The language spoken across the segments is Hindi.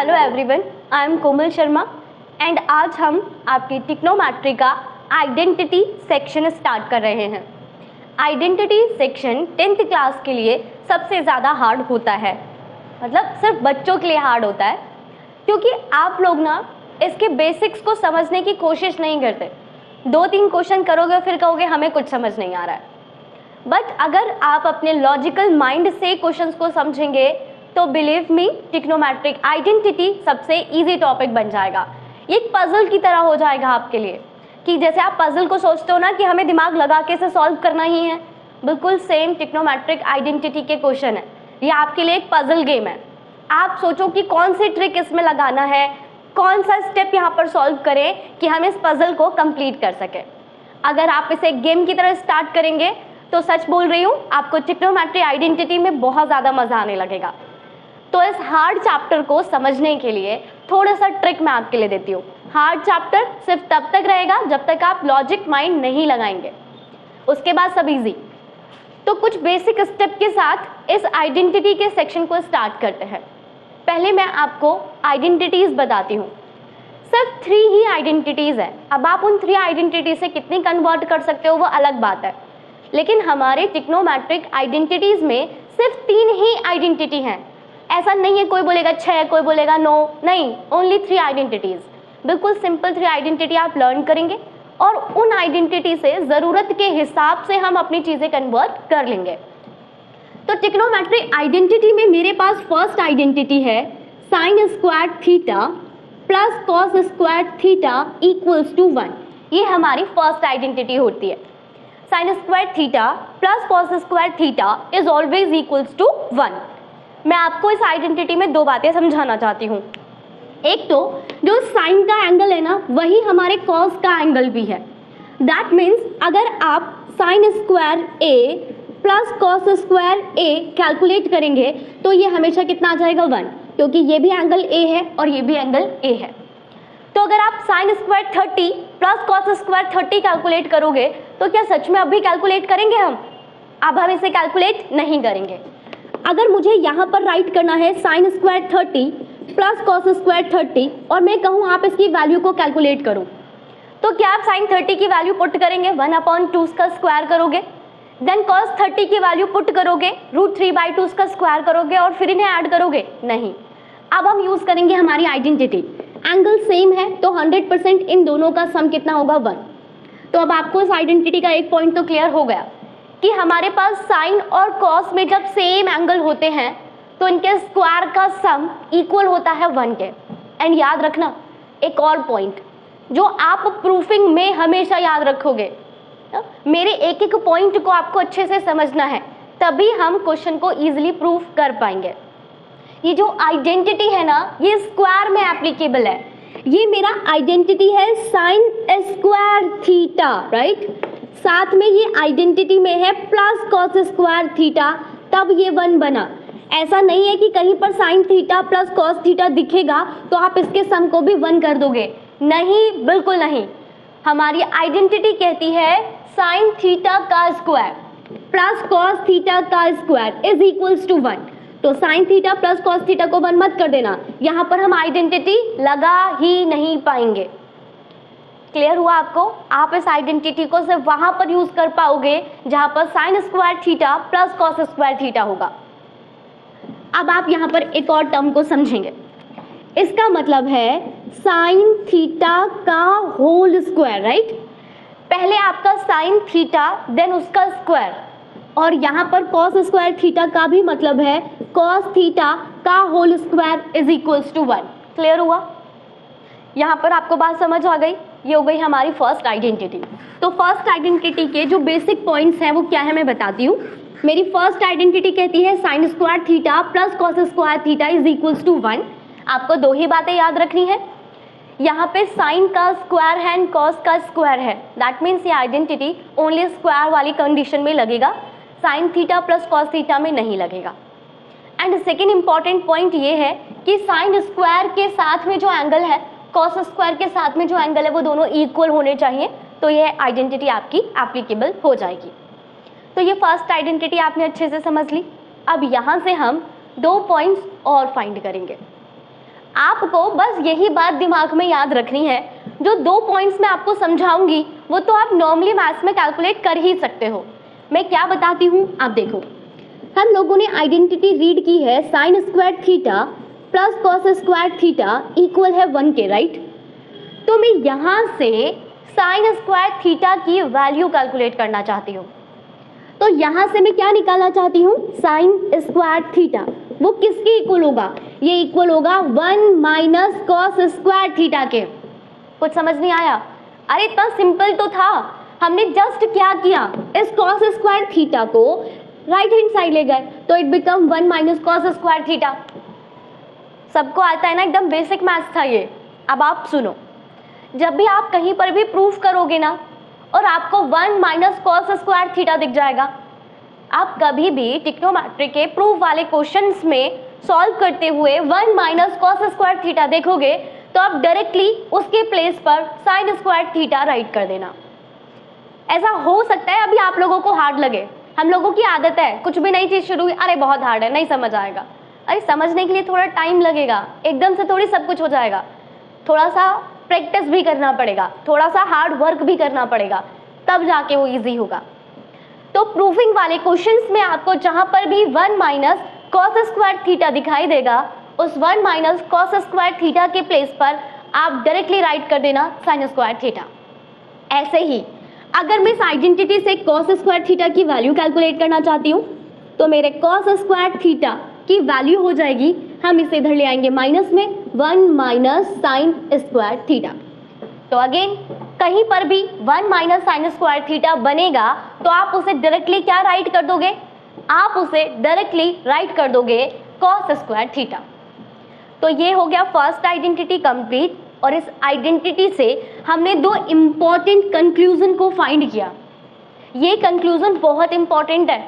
Hello everyone, I am Komal Sharma and आज हम आपकी ट्रिग्नोमेट्री का आइडेंटिटी सेक्शन स्टार्ट कर रहे हैं। आइडेंटिटी सेक्शन 10th क्लास के लिए सबसे ज़्यादा हार्ड होता है, मतलब सिर्फ बच्चों के लिए हार्ड होता है, क्योंकि आप लोग ना इसके बेसिक्स को समझने की कोशिश नहीं करते। 2-3 क्वेश्चन करोगे फिर कहोगे हमें कुछ समझ नहीं आ रहा है। बट अगर आप अपने लॉजिकल माइंड से क्वेश्चंस को समझेंगे तो बिलीव मी, ट्रिग्नोमेट्रिक आइडेंटिटी सबसे इजी टॉपिक बन जाएगा। ये एक पजल की तरह हो जाएगा आपके लिए, कि जैसे आप पजल को सोचते हो ना कि हमें दिमाग लगा के इसे सॉल्व करना ही है, बिल्कुल सेम ट्रिग्नोमेट्रिक आइडेंटिटी के क्वेश्चन है। ये आपके लिए एक पजल गेम है। आप सोचो कि कौन सी ट्रिक इसमें लगाना है, कौन सा स्टेप यहाँ पर सॉल्व करें कि हम इस पजल को कंप्लीट कर सकें। अगर आप इसे गेम की तरह स्टार्ट करेंगे तो सच बोल रही हूँ, आपको ट्रिग्नोमेट्री आइडेंटिटी में बहुत ज़्यादा मज़ा आने लगेगा। तो इस हार्ड चैप्टर को समझने के लिए थोड़ा सा ट्रिक मैं आपके लिए देती हूँ। हार्ड चैप्टर सिर्फ तब तक रहेगा जब तक आप लॉजिक माइंड नहीं लगाएंगे, उसके बाद सब इजी। तो कुछ बेसिक स्टेप के साथ इस आइडेंटिटी के सेक्शन को स्टार्ट करते हैं। पहले मैं आपको आइडेंटिटीज़ बताती हूँ। सिर्फ 3 ही आइडेंटिटीज़ है। अब आप उन 3 आइडेंटिटी से कितनी कन्वर्ट कर सकते हो वो अलग बात है, लेकिन हमारे ट्रिग्नोमेट्रिक आइडेंटिटीज़ में सिर्फ 3 ही आइडेंटिटी हैं। ऐसा नहीं है कोई बोलेगा 6, कोई बोलेगा 9, नहीं, ओनली 3 आइडेंटिटीज़। बिल्कुल सिंपल 3 आइडेंटिटी आप लर्न करेंगे और उन आइडेंटिटी से ज़रूरत के हिसाब से हम अपनी चीज़ें कन्वर्ट कर लेंगे। तो ट्रिग्नोमेट्री आइडेंटिटी में मेरे पास फर्स्ट आइडेंटिटी है sine square theta plus cos square theta equals to 1। ये हमारी फर्स्ट आइडेंटिटी होती है। Sine square theta plus cos square theta is always equals to 1। मैं आपको इस आइडेंटिटी में 2 बातें समझाना चाहती हूँ। एक तो जो साइन का एंगल है ना, वही हमारे कॉस का एंगल भी है। दैट मीन्स अगर आप साइन स्क्वायर ए प्लस कॉस स्क्वायर ए कैलकुलेट करेंगे तो ये हमेशा कितना आ जाएगा 1, क्योंकि ये भी एंगल ए है और ये भी एंगल ए है। तो अगर आप sine square 30 plus cos square 30 calculate करोगे तो क्या सच में अभी कैलकुलेट करेंगे हम? अब हम इसे कैलकुलेट नहीं करेंगे। अगर मुझे यहाँ पर राइट करना है sine square 30 plus cos square 30 और मैं कहूँ आप इसकी वैल्यू को कैलकुलेट करो, तो क्या आप साइन 30 की वैल्यू पुट करेंगे 1/2 का स्क्वायर करोगे, देन कॉस 30 की वैल्यू पुट करोगे √3/2 का स्क्वायर करोगे और फिर इन्हें ऐड करोगे? नहीं। अब हम यूज़ करेंगे हमारी आइडेंटिटी। एंगल सेम है तो 100% इन दोनों का सम कितना होगा 1। तो अब आपको इस आइडेंटिटी का एक पॉइंट तो क्लियर हो गया कि हमारे पास साइन और कॉस में जब सेम एंगल होते हैं तो इनके स्क्वायर का सम इक्वल होता है 1 के। एंड याद रखना एक और पॉइंट जो आप प्रूफिंग में हमेशा याद रखोगे, मेरे एक एक पॉइंट को आपको अच्छे से समझना है, तभी हम क्वेश्चन को इजीली प्रूफ कर पाएंगे। ये जो आइडेंटिटी है ना, ये स्क्वायर में एप्लीकेबल है। ये मेरा आइडेंटिटी है साइन स्क्वायर थीटा, राइट। साथ में ये आइडेंटिटी में है प्लस कॉस स्क्वायर थीटा, तब ये 1 बना। ऐसा नहीं है कि कहीं पर sign theta plus cos theta दिखेगा तो आप इसके सम को भी 1 कर दोगे, नहीं, बिल्कुल नहीं। हमारी आइडेंटिटी कहती है साइन थीटा का स्क्वायर प्लस कॉस थीटा का स्क्वायर इज इक्वल्स टू 1। तो sign theta plus cos theta को 1 मत कर देना, यहाँ पर हम आइडेंटिटी लगा ही नहीं पाएंगे। क्लियर हुआ आपको? आप इस आइडेंटिटी को सिर्फ वहां पर यूज कर पाओगे जहां पर sign square theta plus cos square theta होगा। अब आप यहां पर एक और टर्म को समझेंगे। इसका मतलब है साइन थीटा का होल स्क्वायर, राइट। पहले आपका साइन थीटा देन उसका स्क्वायर, और यहां पर कॉस स्क्वायर थीटा का भी मतलब है कॉस थीटा का whole square is equals to 1। Clear हुआ? यहां पर आपको बात समझ आ गई? ये हो गई हमारी फर्स्ट आइडेंटिटी। तो फर्स्ट आइडेंटिटी के जो बेसिक पॉइंट्स हैं वो क्या है मैं बताती हूँ। मेरी फर्स्ट आइडेंटिटी कहती है sine square theta plus cos square theta is equals to 1। आपको 2 ही बातें याद रखनी है। यहाँ पे साइन का स्क्वायर है एंड कॉस का स्क्वायर है, दैट मीन्स ये आइडेंटिटी ओनली स्क्वायर वाली कंडीशन में लगेगा, sign theta plus cos theta में नहीं लगेगा। एंड सेकेंड इंपॉर्टेंट पॉइंट ये है कि साइन स्क्वायर के साथ में जो एंगल है, कॉस स्क्वायर के साथ में जो एंगल है, वो दोनों इक्वल होने चाहिए, तो ये आइडेंटिटी आपकी एप्लीकेबल हो जाएगी। तो ये फर्स्ट आइडेंटिटी आपने अच्छे से समझ ली। अब यहाँ से हम 2 पॉइंट्स और फाइंड करेंगे। आपको बस यही बात दिमाग में याद रखनी है, जो 2 पॉइंट्स मैं आपको समझाऊंगी वो तो आप नॉर्मली मैथ्स में कैलकुलेट कर ही सकते हो। मैं क्या बताती हूँ आप देखो। हम लोगों ने आइडेंटिटी रीड की है sine square theta plus cos square theta equal है 1 के, राइट। तो मैं यहाँ से साइन स्क्वायर थीटा की वैल्यू कैलकुलेट करना चाहती हूँ। तो यहाँ से मैं क्या निकालना चाहती हूँ, साइन स्क्वायर थीटा। वो किसके इक्वल होगा, ये इक्वल होगा 1 माइनस कॉस स्क्वायर थीटा के। कुछ समझ नहीं आया? अरे इतना सिंपल तो था, हमने जस्ट क्या किया, इस कॉस स्क्वायर थीटा को राइट हैंड साइड ले गए तो it become 1 minus cos square theta. सबको आता है ना, एकदम बेसिक मैथ्स था ये। अब आप सुनो, जब भी आप कहीं पर भी प्रूफ करोगे ना और आपको 1 माइनस कॉस स्क्वायर थीटा दिख जाएगा, आप कभी भी ट्रिग्नोमेट्री के प्रूफ वाले क्वेश्चंस में सॉल्व करते हुए 1 माइनस कॉस स्क्वायर थीटा देखोगे तो आप डायरेक्टली उसके प्लेस पर साइन स्क्वायर थीटा राइट कर देना। ऐसा हो सकता है अभी आप लोगों को हार्ड लगे, हम लोगों की आदत है कुछ भी नई चीज़ शुरू हुई, अरे बहुत हार्ड है, नहीं समझ आएगा। अरे समझने के लिए थोड़ा टाइम लगेगा, एकदम से थोड़ी सब कुछ हो जाएगा। थोड़ा सा प्रैक्टिस भी करना पड़ेगा, थोड़ा सा हार्ड वर्क भी करना पड़ेगा, तब जाके वो इजी होगा। तो प्रूफिंग वाले क्वेश्चंस में आपको जहां पर भी 1 माइनस कॉस स्क्वायर थीटा दिखाई देगा, उस 1 माइनस कॉस स्क्वायर थीटा के प्लेस पर आप डायरेक्टली राइट कर देना साइन स्क्वायर थीटा। ऐसे ही अगर मैं इस आइडेंटिटी से कॉस स्क्वायर थीटा की वैल्यू कैलकुलेट करना चाहती हूँ तो मेरे कॉस स्क्वायर थीटा की वैल्यू हो जाएगी, हम इसे इधर ले आएंगे माइनस में, 1 माइनस साइन स्क्वायर थीटा। तो अगेन कहीं पर भी 1 माइनस साइन स्क्वायर थीटा बनेगा तो आप उसे डायरेक्टली क्या राइट कर दोगे, आप उसे डायरेक्टली राइट कर दोगे कॉस स्क्वायर थीटा। तो ये हो गया फर्स्ट आइडेंटिटी कंप्लीट। और इस आइडेंटिटी से हमने 2 इंपॉर्टेंट कंक्लूजन को फाइंड किया। ये कंक्लूजन बहुत इंपॉर्टेंट है,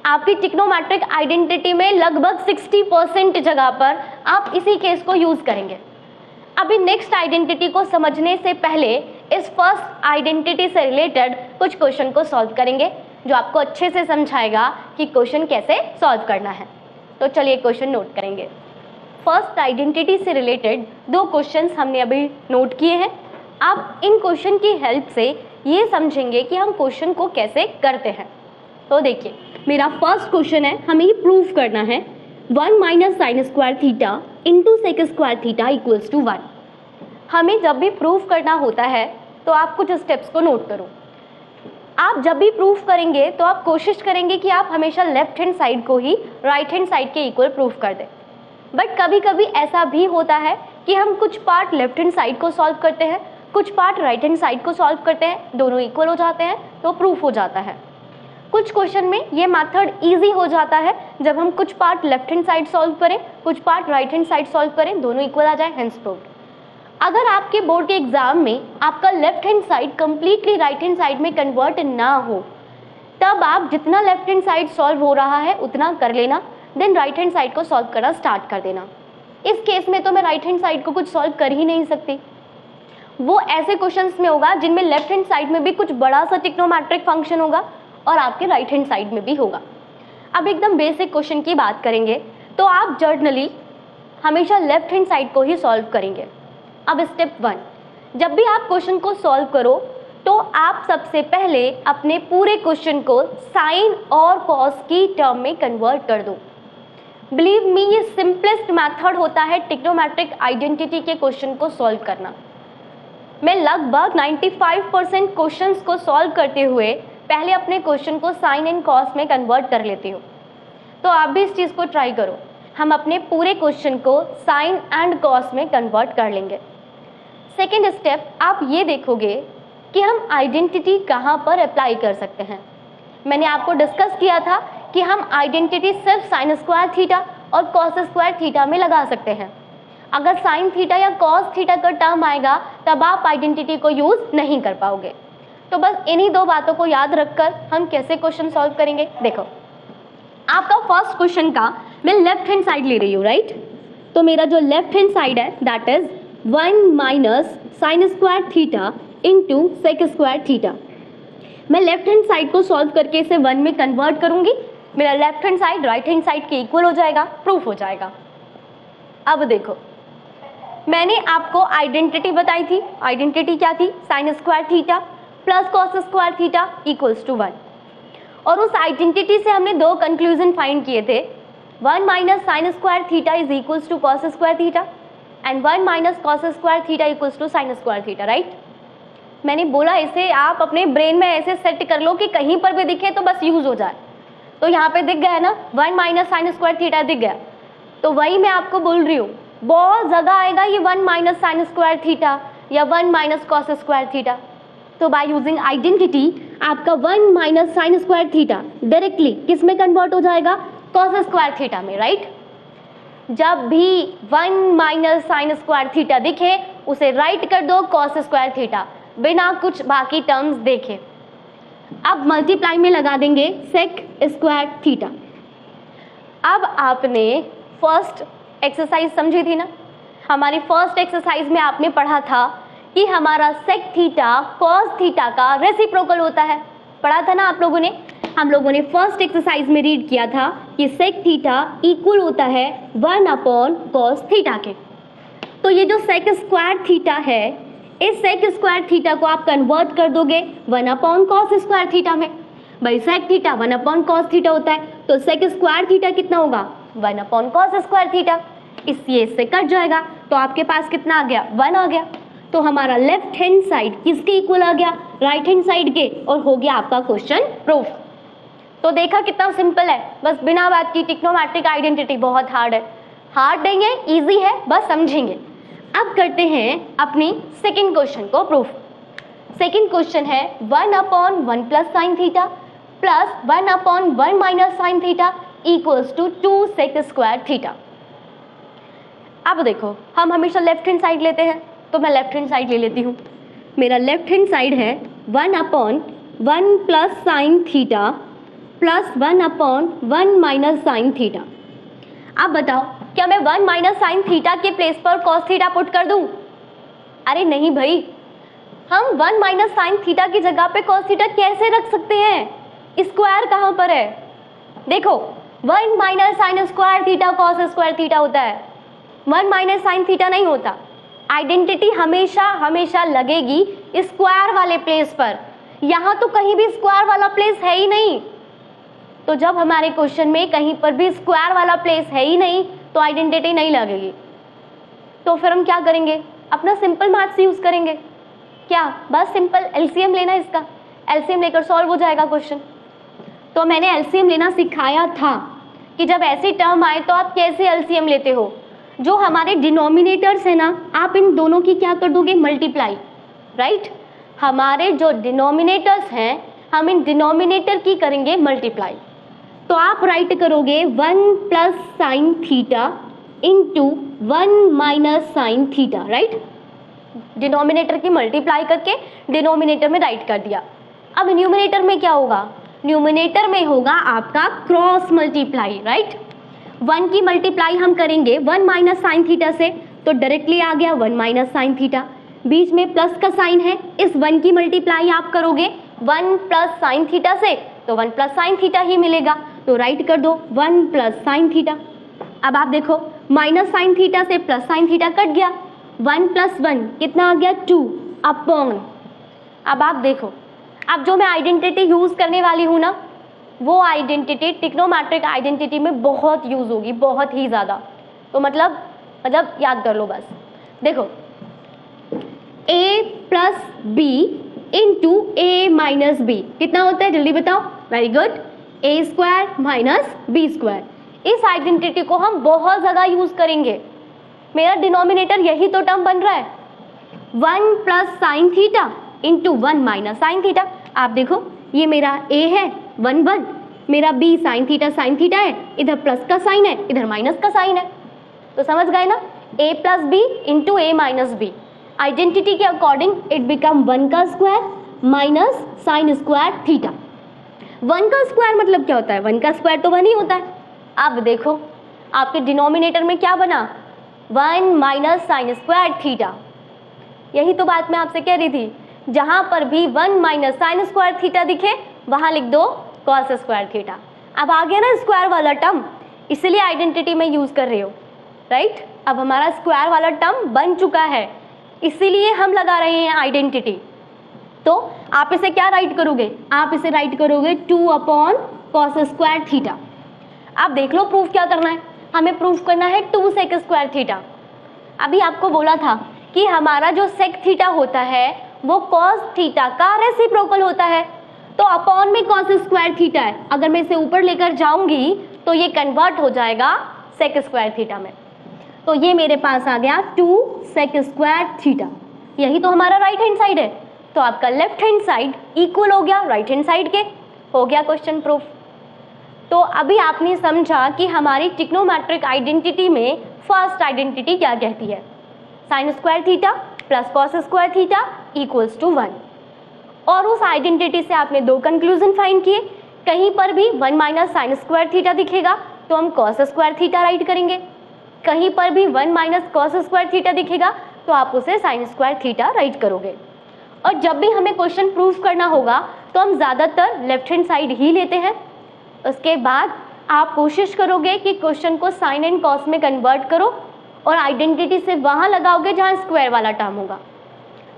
आपकी ट्रिग्नोमेट्रिक आइडेंटिटी में लगभग 60% जगह पर आप इसी केस को यूज करेंगे। अभी नेक्स्ट आइडेंटिटी को समझने से पहले इस फर्स्ट आइडेंटिटी से रिलेटेड कुछ क्वेश्चन को सॉल्व करेंगे, जो आपको अच्छे से समझाएगा कि क्वेश्चन कैसे सॉल्व करना है। तो चलिए क्वेश्चन नोट करेंगे। फर्स्ट आइडेंटिटी से रिलेटेड 2 क्वेश्चंस हमने अभी नोट किए हैं। आप इन क्वेश्चन की हेल्प से ये समझेंगे कि हम क्वेश्चन को कैसे करते हैं। तो देखिए, मेरा फर्स्ट क्वेश्चन है, हमें ये प्रूफ करना है 1 minus sine square theta into sec square theta equals to 1। हमें जब भी प्रूफ करना होता है तो आप कुछ स्टेप्स को नोट करो। आप जब भी प्रूफ करेंगे तो आप कोशिश करेंगे कि आप हमेशा लेफ्ट हैंड साइड को ही राइट हैंड साइड के इक्वल प्रूफ कर दें। बट कभी कभी ऐसा भी होता है कि हम कुछ पार्ट लेफ्ट हैंड साइड को सॉल्व करते हैं, कुछ पार्ट राइट हैंड साइड को सॉल्व करते हैं, दोनों इक्वल हो जाते हैं तो प्रूफ हो जाता है। कुछ क्वेश्चन में ये मेथड इजी हो जाता है जब हम कुछ part left hand side solve करें, कुछ part right hand side solve करें, दोनों इक्वल आ जाए, हेंस प्रूव्ड। अगर आपके बोर्ड के एग्जाम में आपका left hand side completely right hand side में कन्वर्ट ना हो, तब आप जितना लेफ्ट हैंड साइड सॉल्व हो रहा है उतना कर लेना, देन राइट हैंड साइड को सॉल्व करना स्टार्ट कर देना। इस केस में तो मैं राइट हैंड साइड को कुछ सॉल्व कर ही नहीं सकती। वो ऐसे क्वेश्चंस में होगा जिनमें लेफ्ट हैंड साइड में भी कुछ बड़ा सा ट्रिग्नोमेट्रिक फंक्शन होगा और आपके राइट हैंड साइड में भी होगा। अब एकदम बेसिक क्वेश्चन की बात करेंगे तो आप जर्नली हमेशा लेफ्ट हैंड साइड को ही सॉल्व करेंगे। अब स्टेप 1, जब भी आप क्वेश्चन को सॉल्व करो तो आप सबसे पहले अपने पूरे क्वेश्चन को साइन और कॉस की टर्म में कन्वर्ट कर दो। बिलीव मी, ये सिंपलेस्ट मेथड होता है ट्रिग्नोमेट्रिक आइडेंटिटी के क्वेश्चन को सॉल्व करना। मैं लगभग 95% क्वेश्चंस को सॉल्व करते हुए पहले अपने क्वेश्चन को साइन एंड कॉस में कन्वर्ट कर लेती हूँ। तो आप भी इस चीज़ को ट्राई करो। हम अपने पूरे क्वेश्चन को साइन एंड कॉस में कन्वर्ट कर लेंगे। सेकेंड स्टेप, आप ये देखोगे कि हम आइडेंटिटी कहाँ पर अप्लाई कर सकते हैं। मैंने आपको डिस्कस किया था कि हम आइडेंटिटी सिर्फ साइन स्क्वायर थीटा और कॉस स्क्वायर थीटा में लगा सकते हैं। अगर साइन थीटा या कॉस थीटा का टर्म आएगा तब आप आइडेंटिटी को यूज नहीं कर पाओगे। तो बस इन्हीं 2 बातों को याद रखकर हम कैसे क्वेश्चन सॉल्व करेंगे। देखो, आपका फर्स्ट क्वेश्चन का मैं लेफ्ट हैंड साइड ले रही हूँ, राइट। तो मेरा जो लेफ्ट हैंड साइड है that is 1 minus sine square theta into sec square theta. मैं लेफ्ट हैंड साइड को सॉल्व करके इसे 1 में कन्वर्ट करूंगी, मेरा left hand side right hand side के इक्वल हो जाएगा, प्रूफ हो जाएगा। अब देखो, मैंने आपको आइडेंटिटी बताई थी। आइडेंटिटी क्या थी? Sine square theta plus cos square theta equals to 1। और उस आइडेंटिटी से हमने दो कंक्लूजन फाइंड किए थे। 1 minus sine square theta is equals to cos square theta and 1 minus cos square theta equals to sine square theta, right. मैंने बोला इसे आप अपने ब्रेन में ऐसे सेट कर लो कि कहीं पर भी दिखे तो बस यूज हो जाए। तो यहाँ पे दिख गया है ना, 1 माइनस साइन स्क्वायर थीटा दिख गया। तो वही मैं आपको बोल रही हूँ, बहुत जगह आएगा ये 1 माइनस साइन स्क्वायर थीटा या 1 माइनस कॉस स्क्वायर थीटा। तो बाय यूजिंग आइडेंटिटी आपका 1 minus sine square theta directly किस में कन्वर्ट हो जाएगा? कॉस स्क्वायर थीटा में, राइट। जब भी 1 माइनस साइन स्क्वायर थीटा दिखे उसे राइट कर दो कॉस स्क्वायर थीटा, बिना कुछ बाकी टर्म्स देखे। अब मल्टीप्लाई में लगा देंगे सेक स्क्वायर थीटा। अब आपने फर्स्ट एक्सरसाइज समझी थी ना, हमारी फर्स्ट एक्सरसाइज में आपने पढ़ा था कि हमारा सेक थीटा कॉस थीटा का रेसिप्रोकल होता है। पढ़ा था ना आप लोगों ने। हम लोगों ने फर्स्ट एक्सरसाइज में रीड किया था कि सेक थीटा इक्वल होता है 1 अपॉन कॉस थीटा के। तो ये जो सेक स्क्वायर थीटा है, इस सेक स्क्वायर थीटा को आप कन्वर्ट कर दोगे 1 अपॉन कॉस स्क्वायर थीटा में। भाई sec theta 1 upon cos theta होता है, तो सेक स्क्वायर थीटा कितना होगा? 1 अपॉन कॉस स्क्वायर थीटा। इससे कट जाएगा तो आपके पास कितना आ गया? 1 आ गया। तो हमारा लेफ्ट हैंड साइड किसके इक्वल आ गया? राइट हैंड साइड के, और हो गया आपका क्वेश्चन प्रूफ। तो देखा कितना सिंपल है, बस बिना बात की। ट्रिग्नोमेट्रिक आइडेंटिटी बहुत हार्ड है, हार्ड नहीं है, इजी है, बस समझेंगे। अब करते हैं अपनी सेकंड क्वेश्चन को प्रूफ। सेकंड क्वेश्चन है 1 upon 1 plus sine theta plus 1 upon 1 minus sine theta equals to 2 sec square theta. अब देखो, हम हमेशा लेफ्ट हैंड साइड लेते हैं, तो मैं लेफ्ट हैंड साइड ले लेती हूँ। मेरा लेफ्ट हैंड साइड है 1 upon 1 plus sine theta plus 1 upon 1 minus sine theta. अब बताओ, क्या मैं 1 माइनस साइन थीटा के प्लेस पर कॉस थीटा पुट कर दूं? अरे नहीं भाई, हम 1 माइनस साइन थीटा की जगह पे कॉस थीटा कैसे रख सकते हैं? स्क्वायर कहाँ पर है? देखो, 1 minus sine square theta cos square theta होता है, 1 माइनस साइन थीटा नहीं होता। आइडेंटिटी हमेशा हमेशा लगेगी स्क्वायर वाले प्लेस पर। यहाँ तो कहीं भी स्क्वायर वाला प्लेस है ही नहीं। तो जब हमारे क्वेश्चन में कहीं पर भी स्क्वायर वाला प्लेस है ही नहीं, तो आइडेंटिटी नहीं लगेगी। तो फिर हम क्या करेंगे? अपना सिंपल मैथ्स यूज करेंगे। क्या? बस सिंपल एलसीएम लेना, इसका एलसीएम लेकर सॉल्व हो जाएगा क्वेश्चन। तो मैंने एलसीएम लेना सिखाया था कि जब ऐसी टर्म आए तो आप कैसे एलसीएम लेते हो। जो हमारे डिनोमिनेटर्स है ना, आप इन दोनों की क्या कर दोगे? Multiply, right. हमारे जो डिनोमिनेटर्स हैं, हम इन डिनोमिनेटर की करेंगे मल्टीप्लाई। तो आप राइट करोगे 1 plus sine theta into 1 minus sine theta, right. Denominator की मल्टीप्लाई करके डिनोमिनेटर में राइट कर दिया। अब न्यूमिनेटर में क्या होगा? न्यूमिनेटर में होगा आपका क्रॉस मल्टीप्लाई, राइट। 1 की मल्टीप्लाई हम करेंगे 1 माइनस साइन थीटा से, तो डायरेक्टली आ गया 1 माइनस साइन थीटा। बीच में प्लस का साइन है, इस 1 की मल्टीप्लाई आप करोगे 1 प्लस साइन थीटा से, तो 1 प्लस साइन थीटा ही मिलेगा। तो राइट कर दो 1 प्लस साइन थीटा। अब आप देखो, माइनस साइन थीटा से प्लस साइन थीटा कट गया, 1 प्लस 1 कितना आ गया? 2 अपॉन। अब आप देखो, अब जो मैं आइडेंटिटी यूज करने वाली हूँ ना, वो आइडेंटिटी ट्रिग्नोमेट्रिक आइडेंटिटी में बहुत यूज होगी, बहुत ही ज़्यादा। तो मतलब याद कर लो बस। देखो, a plus b into a minus b कितना होता है? जल्दी बताओ। Very good, a square minus b square. इस आइडेंटिटी को हम बहुत जगह यूज करेंगे। मेरा डिनोमिनेटर यही तो टर्म बन रहा है, 1 plus sine theta into 1 minus sine theta. आप देखो, ये मेरा a है 1 1, मेरा b साइन थीटा है, इधर प्लस का साइन है, इधर माइनस का साइन है। तो समझ गए ना, a plus b into a minus b. Identity के अकॉर्डिंग इट बिकम 1 का square minus sine square theta. 1 का स्क्वायर मतलब क्या होता है? 1 का स्क्वायर तो 1 ही होता है। अब देखो, आपके डिनोमिनेटर में क्या बना? 1 माइनस साइन स्क्वायर थीटा। यही तो बात मैं आपसे कह रही थी, जहां पर भी 1 माइनस साइन स्क्वायर थीटा दिखे वहां लिख दो कॉस स्क्वायर थीटा। अब आ गया ना स्क्वायर वाला टर्म, इसलिए आइडेंटिटी में यूज कर रहे हो। राइट। अब हमारा स्क्वायर वाला टर्म बन चुका है, इसीलिए हम लगा रहे हैं आइडेंटिटी। तो आप इसे क्या राइट करोगे, आप इसे राइट करोगे 2 अपॉन कॉस स्क्वायर थीटा। अब देख लो प्रूफ क्या करना है, हमें प्रूफ करना है 2 सेक स्क्वायर थीटा। अभी आपको बोला था कि हमारा जो सेक थीटा होता है वो कॉस थीटा का रेसिप्रोकल होता है, तो अपॉन में कॉस स्क्वायर थीटा है, अगर मैं इसे ऊपर लेकर जाऊंगी तो ये कन्वर्ट हो जाएगा सेक स्क्वायर थीटा में। तो ये मेरे पास आ गया 2 सेक स्क्वायर थीटा, यही तो हमारा राइट हैंड साइड है। तो आपका लेफ्ट हैंड साइड इक्वल हो गया राइट हैंड साइड के, हो गया क्वेश्चन प्रूफ। तो अभी आपने समझा कि हमारी ट्रिग्नोमेट्रिक आइडेंटिटी में फर्स्ट आइडेंटिटी क्या कहती है, sine square theta plus cos square theta equals to 1। और उस आइडेंटिटी से आपने 2 कंक्लूजन फाइंड किए, कहीं पर भी 1 माइनस साइन स्क्वायर थीटा दिखेगा तो हम कॉस स्क्वायर थीटा राइट करेंगे, कहीं पर भी 1 माइनस कॉस स्क्वायर थीटा दिखेगा तो आप उसे साइन स्क्वायर थीटा राइट करोगे। और जब भी हमें क्वेश्चन प्रूफ करना होगा तो हम ज़्यादातर लेफ्ट हैंड साइड ही लेते हैं। उसके बाद आप कोशिश करोगे कि क्वेश्चन को साइन एंड कॉस में कन्वर्ट करो और आइडेंटिटी से वहाँ लगाओगे जहाँ स्क्वायर वाला टर्म होगा।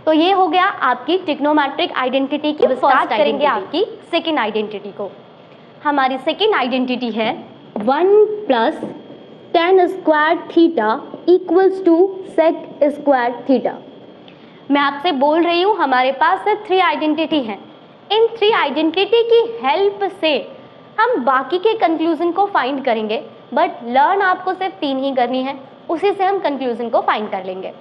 तो ये हो गया आपकी ट्रिग्नोमेट्रिक आइडेंटिटी की स्टार्ट करेंगे आपकी सेकेंड आइडेंटिटी को। हमारी सेकेंड आइडेंटिटी है 1 plus tan square theta equals to sec square theta. मैं आपसे बोल रही हूँ हमारे पास सिर्फ 3 आइडेंटिटी हैं, इन 3 आइडेंटिटी की हेल्प से हम बाकी के कंक्लूजन को फाइंड करेंगे, बट लर्न आपको सिर्फ 3 ही करनी है, उसी से हम कंक्लूजन को फाइंड कर लेंगे।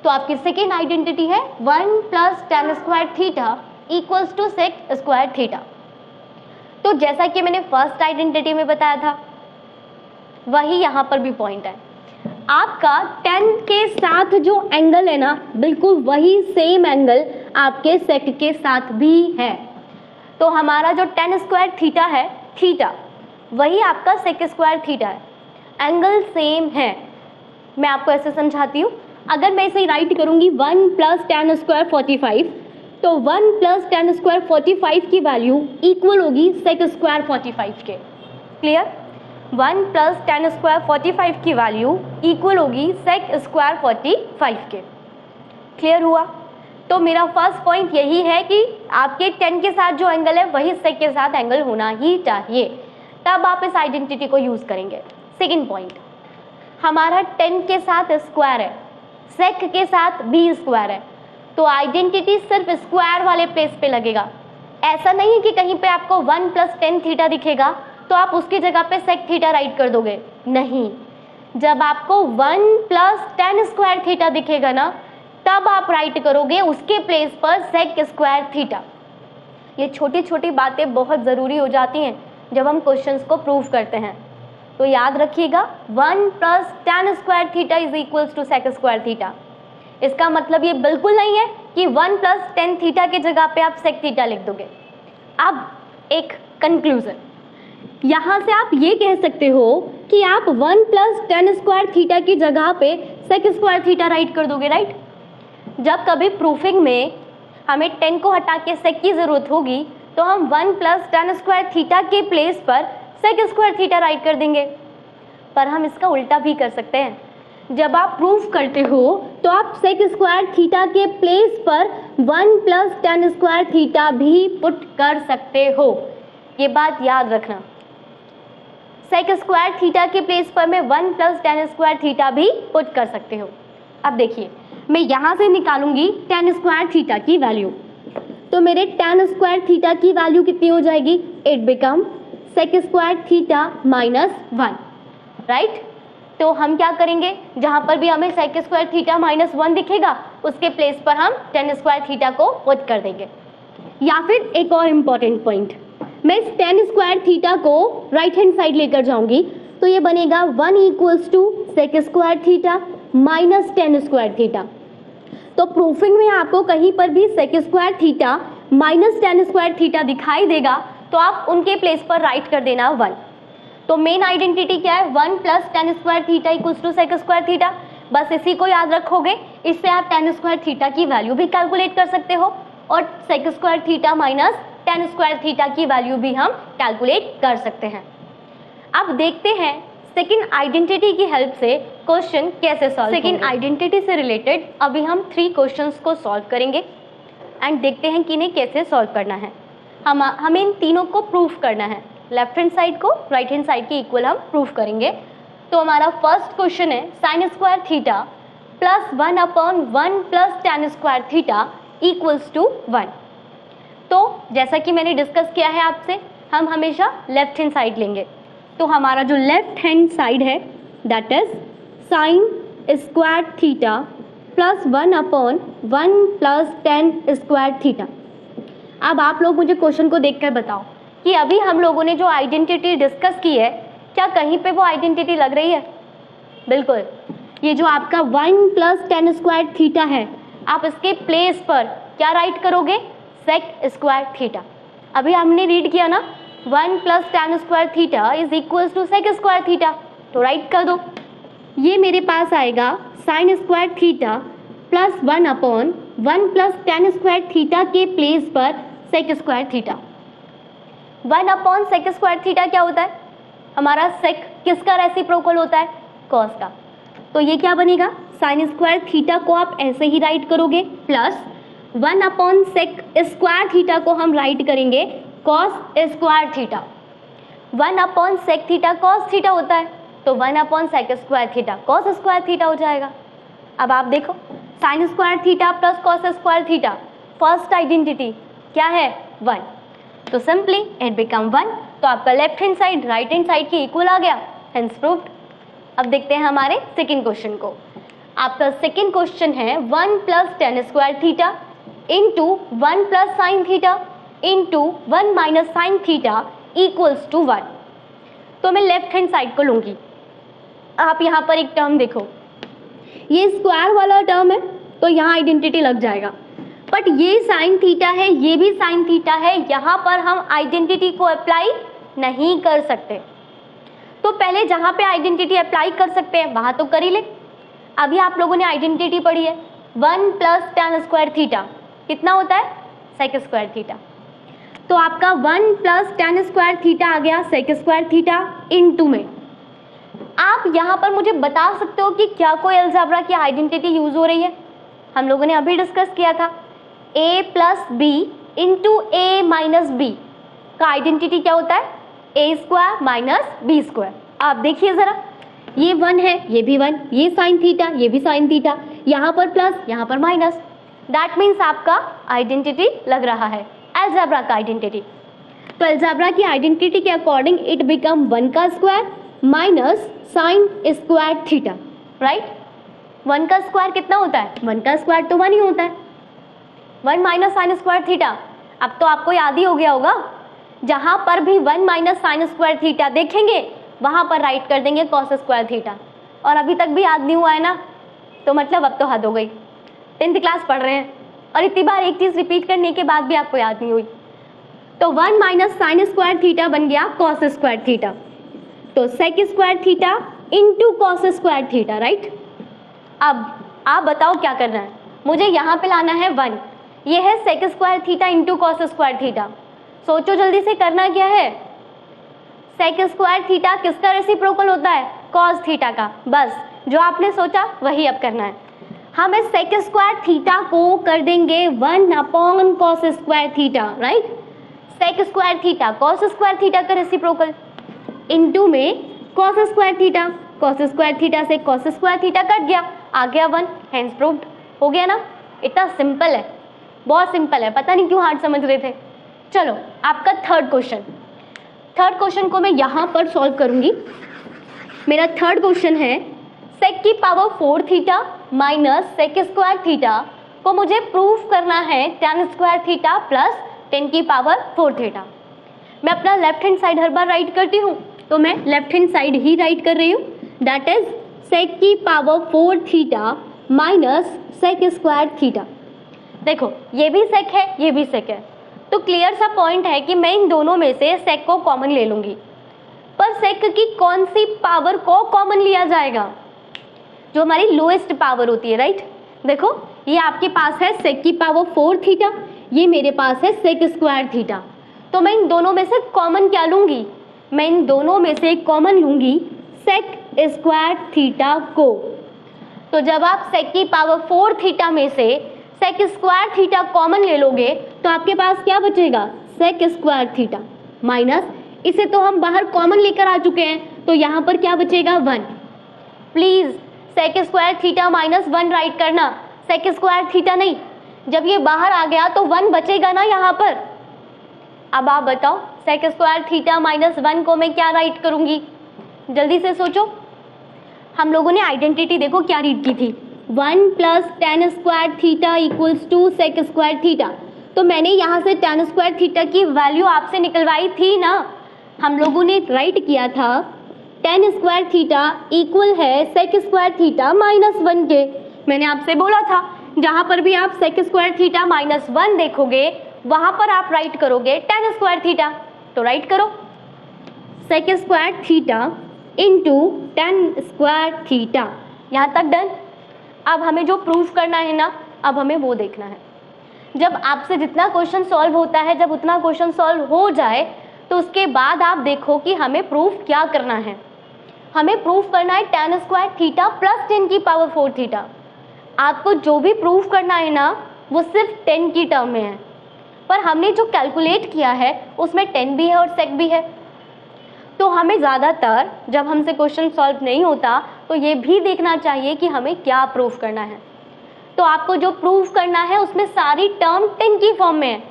तो आपकी सेकेंड आइडेंटिटी है 1 plus tan square theta equals to sec square theta. तो जैसा कि मैंने फर्स्ट आइडेंटिटी में बताया था वही यहाँ पर भी पॉइंट है, आपका tan के साथ जो एंगल है ना बिल्कुल वही सेम एंगल आपके सेक के साथ भी है। तो हमारा जो tan स्क्वायर थीटा है, थीटा वही आपका सेक स्क्वायर थीटा है, एंगल सेम है। मैं आपको ऐसे समझाती हूँ, अगर मैं इसे राइट करूँगी 1 प्लस tan स्क्वायर 45, तो 1 प्लस tan स्क्वायर 45 की वैल्यू इक्वल होगी सेक स्क्वायर 45 के। क्लियर, 1 प्लस tan स्क्वायर 45 की वैल्यू इक्वल होगी सेक स्क्वायर 45 के। क्लियर हुआ। तो मेरा फर्स्ट पॉइंट यही है कि आपके tan के साथ जो एंगल है वही सेक के साथ एंगल होना ही चाहिए, तब आप इस आइडेंटिटी को यूज करेंगे। सेकंड पॉइंट, हमारा tan के साथ स्क्वायर है, सेक के साथ भी स्क्वायर है, तो आइडेंटिटी सिर्फ स्क्वायर वाले प्लेस पे लगेगा। ऐसा नहीं है कि कहीं पे आपको 1 प्लस tan थीटा दिखेगा तो आप उसकी जगह पे सेक थीटा राइट कर दोगे, नहीं। जब आपको 1 प्लस tan स्क्वायर थीटा दिखेगा ना तब आप राइट करोगे उसके प्लेस पर सेक स्क्वायर थीटा। ये छोटी छोटी बातें बहुत ज़रूरी हो जाती हैं जब हम क्वेश्चंस को प्रूव करते हैं, तो याद रखिएगा 1 plus tan square theta is equals to sec square theta. इसका मतलब ये बिल्कुल नहीं है कि 1 प्लस tan थीटा की जगह पे आप सेक थीटा लिख दोगे। अब एक कंक्लूजन, यहाँ से आप ये कह सकते हो कि आप 1 प्लस tan स्क्वायर थीटा की जगह पे सेक स्क्वायर थीटा राइट कर दोगे, राइट। जब कभी प्रूफिंग में हमें tan को हटा के सेक की ज़रूरत होगी तो हम 1 प्लस tan स्क्वायर थीटा के प्लेस पर सेक स्क्वायर थीटा राइट कर देंगे। पर हम इसका उल्टा भी कर सकते हैं, जब आप प्रूफ करते हो तो आप सेक स्क्वायर थीटा के प्लेस पर 1 प्लस tan स्क्वायर थीटा भी पुट कर सकते हो। ये बात याद रखना, सेक स्क्वायर थीटा के प्लेस पर मैं 1 प्लस tan स्क्वायर थीटा भी पुट कर सकते हो। अब देखिए मैं यहाँ से निकालूंगी tan स्क्वायर थीटा की वैल्यू, तो मेरे tan स्क्वायर थीटा की वैल्यू कितनी हो जाएगी, it become sec square theta minus 1, right. तो हम क्या करेंगे, जहाँ पर भी हमें सेक स्क्वायर थीटा माइनस 1 दिखेगा उसके प्लेस पर हम tan स्क्वायर थीटा को पुट कर देंगे। या फिर एक और इम्पॉर्टेंट पॉइंट, मैं इस tan स्क्वायर थीटा को राइट हैंड साइड लेकर जाऊंगी तो ये बनेगा 1 equals to sec square theta minus tan square theta. तो प्रूफिंग में आपको कहीं पर भी sec square theta minus tan square theta दिखाई देगा तो आप उनके प्लेस पर राइट कर देना 1। तो मेन आइडेंटिटी क्या है, 1 plus tan square theta equals to sec square theta. बस इसी को याद रखोगे, इससे आप tan स्क्वायर थीटा की वैल्यू भी कैलकुलेट कर सकते हो और sec square theta minus tan square theta की वैल्यू भी हम कैलकुलेट कर सकते हैं। अब देखते हैं सेकंड आइडेंटिटी की हेल्प से क्वेश्चन कैसे सॉल्व सेकंड आइडेंटिटी से रिलेटेड अभी हम 3 क्वेश्चंस को सॉल्व करेंगे एंड देखते हैं कि इन्हें कैसे सॉल्व करना है। हमें इन तीनों को प्रूफ करना है, लेफ्ट हैंड साइड को राइट हैंड साइड के इक्वल हम प्रूफ करेंगे। तो हमारा फर्स्ट क्वेश्चन है sine square theta plus 1/1 plus tan square theta equals to 1। तो जैसा कि मैंने डिस्कस किया है आपसे, हम हमेशा लेफ्ट हैंड साइड लेंगे। तो हमारा जो लेफ्ट हैंड साइड है that is sine square theta plus 1/1 plus tan square theta. अब आप लोग मुझे क्वेश्चन को देखकर बताओ कि अभी हम लोगों ने जो आइडेंटिटी डिस्कस की है, क्या कहीं पे वो आइडेंटिटी लग रही है? बिल्कुल। ये जो आपका 1 प्लस tan स्क्वायर थीटा है, आप इसके प्लेस पर क्या राइट करोगे? Sec square theta. अभी हमने रीड किया ना 1 plus tan square theta is equals to sec square theta, तो राइट कर दो। ये मेरे पास आएगा sine square theta plus 1/1 plus tan square theta के प्लेस पर सेक स्क्वायर थीटा। 1/सेक स्क्वायर थीटा क्या होता है? हमारा सेक किसका रेसिप्रोकल होता है? कॉस का। तो ये क्या बनेगा? साइन स्क्वायर थीटा को आप ऐसे ही राइट करोगे प्लस 1/सेक स्क्वायर थीटा को हम राइट करेंगे कॉस स्क्वायर थीटा। 1/सेक थीटा कॉस थीटा होता है, तो 1/सेक square theta cos square theta हो जाएगा। अब आप देखो sine square theta plus cos square theta, first identity क्या है? 1। तो सिंपली इट बिकम 1। तो आपका left hand side right hand side के इक्वल आ गया, हेंस प्रूव्ड। अब देखते हैं हमारे सेकंड क्वेश्चन को। आपका सेकंड क्वेश्चन है 1 plus tan square theta into 1 plus sine theta into 1 minus sine theta equals to 1। तो मैं लेफ्ट हैंड साइड को लूंगी। आप यहाँ पर एक टर्म देखो, ये स्क्वायर वाला टर्म है तो यहाँ आइडेंटिटी लग जाएगा, बट ये साइन थीटा है, ये भी साइन थीटा है, यहाँ पर हम आइडेंटिटी को अप्लाई नहीं कर सकते। तो पहले जहाँ पे आइडेंटिटी अप्लाई कर सकते हैं वहाँ तो कर ही ले। अभी आप लोगों ने आइडेंटिटी पढ़ी है 1 प्लस tan स्क्वायर थीटा कितना होता है? Sec square theta. तो आपका 1 प्लस tan स्क्वायर थीटा आ गया सेक स्क्वायर थीटा इनटू में। आप यहाँ पर मुझे बता सकते हो कि क्या कोई अलजेब्रा की आइडेंटिटी यूज हो रही है? हम लोगों ने अभी डिस्कस किया था a plus b into a minus b का आइडेंटिटी क्या होता है? a square minus b square. आप देखिए जरा, ये 1 है, ये भी 1, ये साइन थीटा, ये भी साइन थीटा, यहाँ पर प्लस, यहाँ पर माइनस। दैट मीन्स आपका आइडेंटिटी लग रहा है, अलजेब्रा का आइडेंटिटी। तो अलजेब्रा की आइडेंटिटी के अकॉर्डिंग इट बिकम 1 का square minus sine square theta, right. 1 का स्क्वायर कितना होता है? 1 का स्क्वायर तो 1 ही होता है। 1 माइनस साइन स्क्वायर थीटा, अब तो आपको याद ही हो गया होगा, जहां पर भी 1 माइनस साइन स्क्वायर थीटा देखेंगे वहां पर राइट कर देंगे कॉस स्क्वायर थीटा। और अभी तक भी याद नहीं हुआ है ना, तो मतलब अब तो हद हो गई। 10th क्लास पढ़ रहे हैं और इतनी बार एक चीज रिपीट करने के बाद भी आपको याद नहीं हुई। तो 1 माइनस साइन स्क्वायर थीटा बन गया कॉस स्क्वायर थीटा। तो sec square theta into cos square theta, right. अब आप बताओ क्या करना है? मुझे यहाँ पे लाना है 1, ये है sec square theta into cos square theta. सोचो जल्दी से, करना क्या है? सेक स्क्वायर थीटा किसका रेसिप्रोकल होता है? कॉस थीटा का। बस जो आपने सोचा वही अब करना है। हम इस सेक स्क्वायर थीटा को कर देंगे 1 cos square theta, right. Sec square theta cos square theta का रेसिप्रोकल इंटू में cos square theta, cos square theta से कॉस स्क्वायर थीटा कट गया, आ गया 1, हेंस प्रूव्ड। हो गया ना? इतना सिंपल है, बहुत सिंपल है, पता नहीं क्यों हार्ड समझ रहे थे। चलो आपका थर्ड क्वेश्चन को मैं यहाँ पर सॉल्व करूंगी। मेरा थर्ड क्वेश्चन है सेक की power 4 theta minus sec square theta को मुझे प्रूफ करना है tan स्क्वायर थीटा प्लस 10 की पावर 4 थीटा। मैं अपना लेफ्ट हैंड साइड हर बार राइट करती हूँ, तो मैं लेफ्ट हैंड साइड ही राइट कर रही हूँ। दैट इज सेक की power 4 theta minus sec square theta. देखो ये भी सेक है, ये भी सेक है, तो क्लियर सा पॉइंट है कि मैं इन दोनों में से सेक को कॉमन ले लूंगी। पर सेक की कौन सी पावर को कॉमन लिया जाएगा? जो हमारी लोएस्ट पावर होती है, राइट। देखो ये आपके पास है सेक की पावर 4 थीटा, ये मेरे पास है सेक स्क्वायर थीटा। तो मैं इन दोनों में से कॉमन क्या लूंगी? मैं इन दोनों में से कॉमन लूंगी सेक स्क्वायर थीटा को। तो जब आप सेक की पावर 4 थीटा में से सेक स्क्वायर थीटा कॉमन ले लोगे तो आपके पास क्या बचेगा, सेक स्क्वायर थीटा माइनस, इसे तो हम बाहर कॉमन लेकर आ चुके हैं तो यहाँ पर क्या बचेगा 1। Please sec square theta minus 1 write करना, सेक स्क्वायर थीटा नहीं। जब ये बाहर आ गया तो 1 बचेगा ना यहाँ पर। अब आप बताओ सेक स्क्वायर थीटा माइनस 1 को मैं क्या राइट करूंगी, जल्दी से सोचो। हम लोगों ने आइडेंटिटी देखो क्या रीड की थी, 1 plus tan square theta equals to sec square theta. तो मैंने यहाँ से टेन स्क्वायर थीटा की वैल्यू आपसे निकलवाई थी ना। हम लोगों ने राइट किया था टेन स्क्वायर थीटा इक्वल है सेक स्क्वायर थीटा माइनस 1 के। मैंने आपसे बोला था जहाँ पर भी आप सेक स्क्वायर थीटा माइनस 1 देखोगे वहाँ पर आप राइट करोगे टेन स्क्वायर थीटा। तो राइट करो sec square theta into tan square theta. यहाँ तक डन। अब हमें जो प्रूफ करना है ना, अब हमें वो देखना है। जब आपसे जितना क्वेश्चन सॉल्व होता है, जब उतना क्वेश्चन सॉल्व हो जाए तो उसके बाद आप देखो कि हमें प्रूफ क्या करना है। हमें प्रूफ करना है टेन स्क्वायर थीटा प्लस 10 की पावर 4 थीटा। आपको जो भी प्रूफ करना है ना वो सिर्फ 10 की टर्म में है, पर हमने जो कैलकुलेट किया है उसमें 10 भी है और सेक भी है। तो हमें ज़्यादातर जब हमसे क्वेश्चन सॉल्व नहीं होता तो ये भी देखना चाहिए कि हमें क्या प्रूफ करना है। तो आपको जो प्रूफ करना है उसमें सारी टर्म 10 की फॉर्म में है।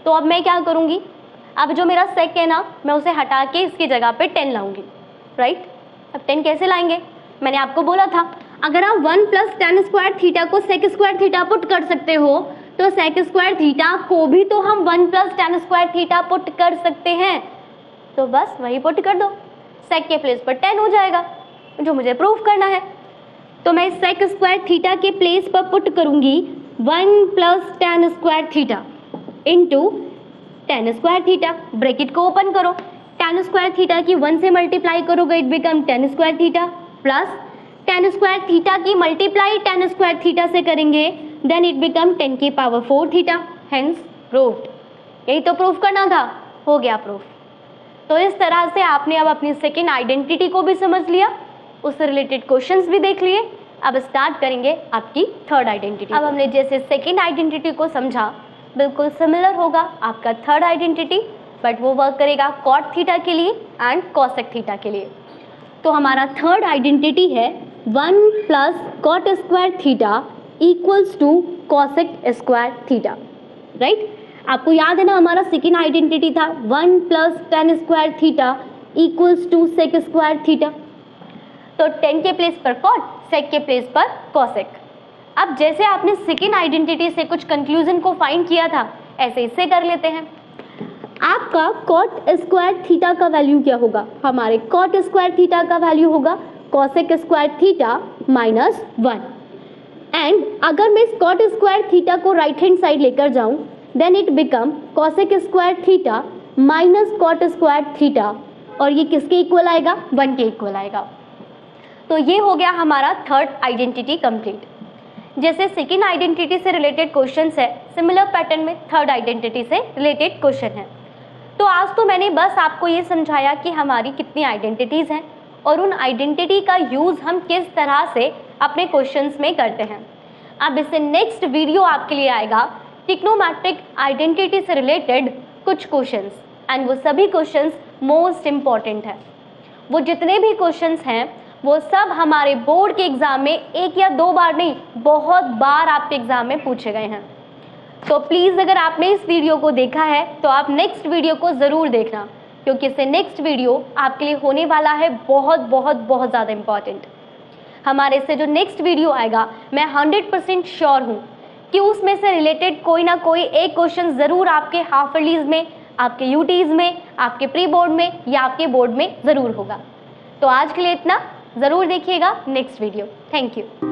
तो अब मैं क्या करूँगी, अब जो मेरा सेक है ना मैं उसे हटा के इसकी जगह पे 10 लाऊंगी, राइट। अब 10 कैसे लाएंगे, मैंने आपको बोला था अगर आप 1 प्लस टेन स्क्वायर थीटा को सेक स्क्वायर थीटा पुट कर सकते हो तो सेक स्क्वायर थीटा को भी तो हम 1 plus tan square theta put कर सकते हैं। तो बस वही पुट कर दो, सेक के प्लेस पर 10 हो जाएगा जो मुझे प्रूफ करना है। तो मैं सेक स्क्वायर थीटा के प्लेस पर पुट करूंगी 1 plus tan square theta into tan square theta. Bracket को ओपन करो, टेन स्क्वायर थीटा की 1 से मल्टीप्लाई करोगे it become ten square theta, plus tan square theta की मल्टीप्लाई टेन स्क्वायर थीटा से करेंगे देन इट बिकम 10 की पावर 4 थीटा, हेंस प्रूव्ड। यही तो प्रूफ करना था, हो गया प्रूफ। तो इस तरह से आपने अब अपनी सेकेंड आइडेंटिटी को भी समझ लिया, उससे रिलेटेड क्वेश्चंस भी देख लिए। अब स्टार्ट करेंगे आपकी थर्ड आइडेंटिटी। अब हमने जैसे सेकेंड आइडेंटिटी को समझा बिल्कुल सिमिलर होगा आपका थर्ड आइडेंटिटी, बट वो वर्क करेगा कॉट थीटा के लिए एंड कॉसेक थीटा के लिए। तो हमारा थर्ड आइडेंटिटी है 1 plus cot square theta equals to cosec square theta, right. आपको याद है ना हमारा सेकेंड आइडेंटिटी था 1 plus tan square theta equals to sec square theta. तो 10 के प्लेस पर कॉट, सेक के प्लेस पर कॉसेक। अब जैसे आपने सेकेंड आइडेंटिटी से कुछ कंक्लूजन को फाइंड किया था ऐसे इससे कर लेते हैं। आपका कॉट स्क्वायर थीटा का वैल्यू क्या होगा, हमारे कॉट स्क्वायर थीटा का वैल्यू होगा cosec square theta minus 1। And अगर मैं इस कॉट स्क्वायर थीटा को राइट हैंड साइड लेकर जाऊं then it become cosec square theta minus cot square theta, और ये किसके इक्वल आएगा, 1 के इक्वल आएगा। तो ये हो गया हमारा थर्ड आइडेंटिटी कंप्लीट। जैसे सेकेंड आइडेंटिटी से रिलेटेड क्वेश्चंस है, सिमिलर पैटर्न में थर्ड आइडेंटिटी से रिलेटेड क्वेश्चन है। तो आज तो मैंने बस आपको ये समझाया कि हमारी कितनी आइडेंटिटीज़ हैं और उन आइडेंटिटी का यूज़ हम किस तरह से अपने क्वेश्चंस में करते हैं। अब इससे नेक्स्ट वीडियो आपके लिए आएगा ट्रिग्नोमेट्रिक आइडेंटिटी से रिलेटेड कुछ क्वेश्चंस, एंड वो सभी क्वेश्चंस मोस्ट इम्पॉर्टेंट है। वो जितने भी क्वेश्चंस हैं वो सब हमारे बोर्ड के एग्ज़ाम में 1 या 2 बार नहीं, बहुत बार आपके एग्ज़ाम में पूछे गए हैं। तो प्लीज़ अगर आपने इस वीडियो को देखा है तो आप नेक्स्ट वीडियो को ज़रूर देखना, क्योंकि इससे नेक्स्ट वीडियो आपके लिए होने वाला है बहुत बहुत बहुत ज़्यादा इम्पॉर्टेंट। हमारे से जो नेक्स्ट वीडियो आएगा मैं 100% श्योर हूँ कि उसमें से रिलेटेड कोई ना कोई एक क्वेश्चन ज़रूर आपके हाफ ईयरलीज में, आपके यूटीज़ में, आपके प्री बोर्ड में या आपके बोर्ड में ज़रूर होगा। तो आज के लिए इतना, ज़रूर देखिएगा नेक्स्ट वीडियो। Thank you.